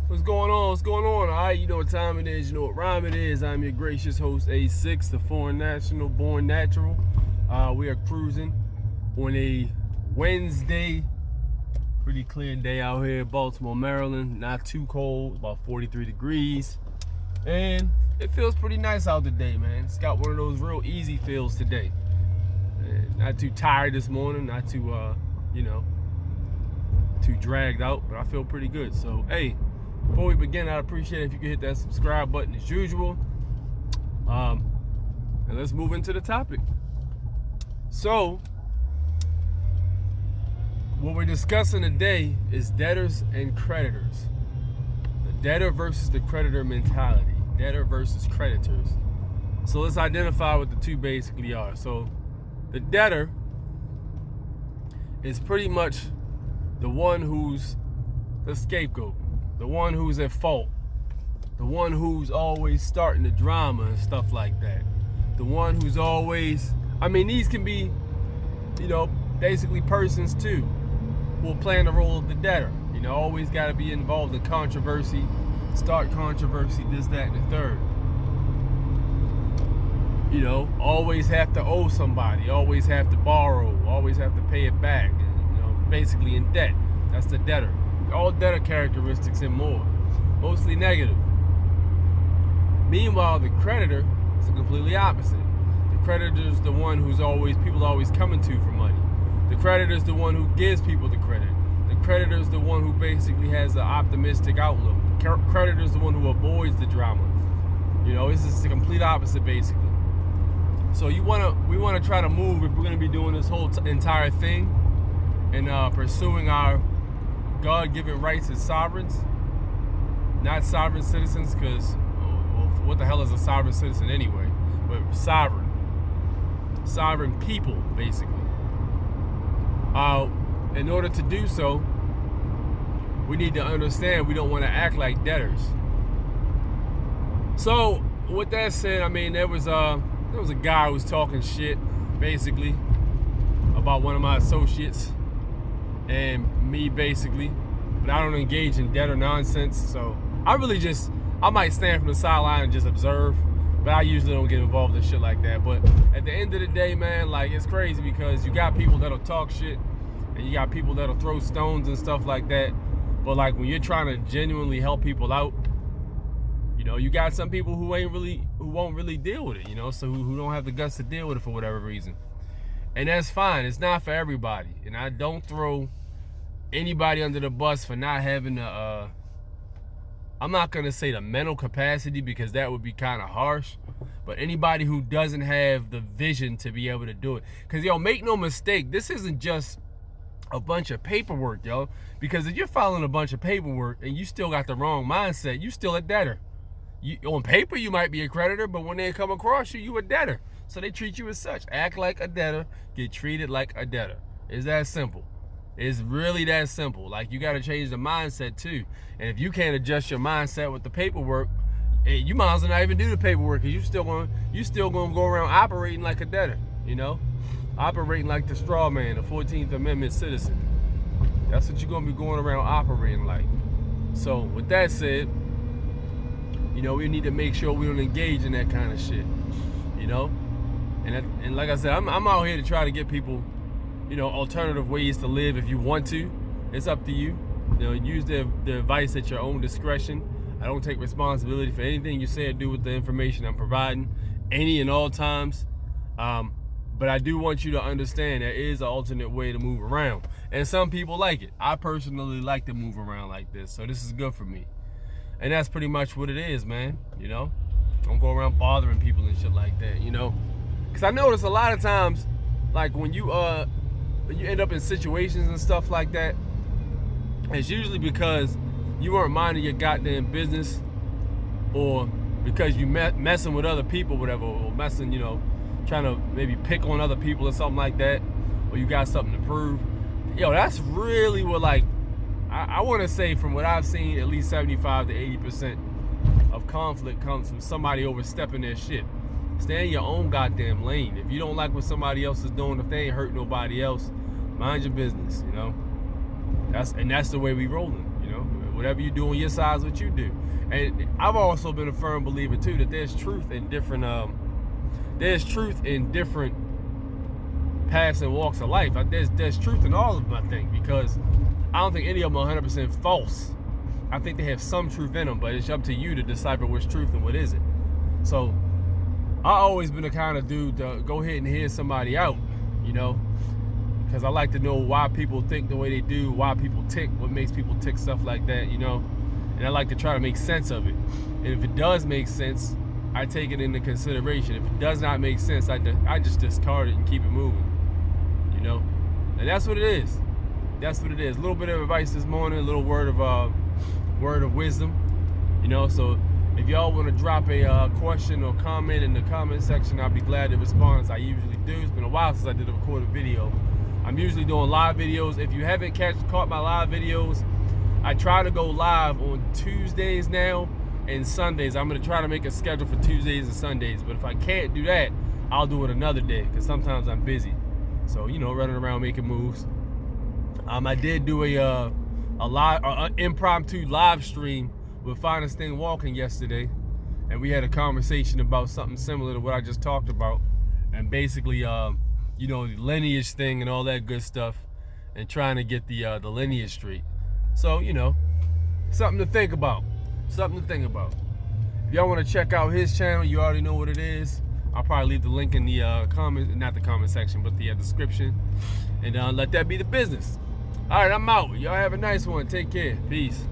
What's going on? What's going on? All right, you know what time it is. You know what rhyme it is. I'm your gracious host, A6, the foreign national, born natural. We are cruising on a Wednesday. Pretty clear day out here in Baltimore, Maryland. Not too cold, about 43 degrees. And it feels pretty nice out today, man. It's got one of those real easy feels today. And not too tired this morning, not too, too dragged out, but I feel pretty good. So, hey, before we begin, I'd appreciate it if you could hit that subscribe button as usual. And let's move into the topic. So, what we're discussing today is debtors and creditors. The debtor versus the creditor mentality. Debtor versus creditors. So let's identify what the two basically are. So the debtor is pretty much the one who's the scapegoat, the one who's at fault, the one who's always starting the drama and stuff like that, the one who's always, these can be, basically persons too, who are playing the role of the debtor. Always got to be involved in controversy, start controversy, this, that, and the third. Always have to owe somebody, always have to borrow, always have to pay it back, basically in debt. That's the debtor. All debtor characteristics and more, mostly negative. Meanwhile, the creditor is completely opposite. The creditor is the one who's people always coming to for money. The creditor is the one who gives people the credit. The creditor is the one who basically has an optimistic outlook. The creditor is the one who avoids the drama. This is the complete opposite, basically. So we want to try to move, if we're going to be doing this whole entire thing and pursuing our God-given rights as sovereigns, not sovereign citizens, because what the hell is a sovereign citizen anyway? But sovereign people, basically. In order to do so, we need to understand we don't want to act like debtors. So with that said, there was a guy who was talking shit, basically, about one of my associates and me, basically. But I don't engage in debtor nonsense, so I might stand from the sideline and just observe, but I usually don't get involved in shit like that. But at the end of the day, man, it's crazy because you got people that'll talk shit and you got people that'll throw stones and stuff like that. But when you're trying to genuinely help people out, you got some people who won't really deal with it, so who don't have the guts to deal with it for whatever reason. And that's fine. It's not for everybody. And I don't throw anybody under the bus for not having I'm not going to say the mental capacity, because that would be kind of harsh, but anybody who doesn't have the vision to be able to do it. Because, make no mistake, this isn't just a bunch of paperwork, yo. Because if you're filing a bunch of paperwork and you still got the wrong mindset, you still a debtor. On paper, you might be a creditor, but when they come across you, you a debtor. So they treat you as such. Act like a debtor, get treated like a debtor. It's that simple. It's really that simple. You got to change the mindset too. And if you can't adjust your mindset with the paperwork, you might as well not even do the paperwork, because you still gonna go around operating like a debtor. Operating like the straw man, the 14th Amendment citizen. That's what you're gonna be going around operating like. So with that said, we need to make sure we don't engage in that kind of shit. And like I said, I'm out here to try to get people, alternative ways to live. If you want to, it's up to you. Use the advice at your own discretion. I don't take responsibility for anything you say or do with the information I'm providing, any and all times. But I do want you to understand there is an alternate way to move around. And some people like it. I personally like to move around like this, so this is good for me. And that's pretty much what it is, man. Don't go around bothering people and shit like that, Because I notice a lot of times, when you end up in situations and stuff like that, it's usually because you weren't minding your goddamn business, or because you messing with other people, whatever, or messing, trying to maybe pick on other people or something like that, or you got something to prove. That's really what, I want to say, from what I've seen, at least 75 to 80% of conflict comes from somebody overstepping their shit. Stay in your own goddamn lane. If you don't like what somebody else is doing, if they ain't hurt nobody else, mind your business, That's the way we rolling, Whatever you do on your side is what you do. And I've also been a firm believer too that there's truth in different paths and walks of life. There's truth in all of them, I think, because I don't think any of them are 100% false. I think they have some truth in them, but it's up to you to decipher what's truth and what isn't. So I've always been the kind of dude to go ahead and hear somebody out, you know, because I like to know why people think the way they do, why people tick, what makes people tick, stuff like that, you know, and I like to try to make sense of it. And if it does make sense, I take it into consideration. If it does not make sense, I just discard it and keep it moving, you know, and that's what it is. That's what it is. A little bit of advice this morning, a little word of wisdom, you know. So if y'all want to drop a question or comment in the comment section, I'll be glad to respond, as I usually do. It's been a while since I did a recorded video. I'm usually doing live videos. If you haven't caught my live videos, I try to go live on Tuesdays now and Sundays. I'm going to try to make a schedule for Tuesdays and Sundays, but if I can't do that, I'll do it another day, because sometimes I'm busy. So, you know, running around making moves. I did do a impromptu live stream with Finest Thing Walking yesterday, and we had a conversation about something similar to what I just talked about, and basically, you know, the lineage thing and all that good stuff, and trying to get the lineage straight. So, you know, something to think about. Something to think about. If y'all want to check out his channel, you already know what it is. I'll probably leave the link in the not the comment section, but the description, and let that be the business. All right, I'm out. Y'all have a nice one. Take care. Peace.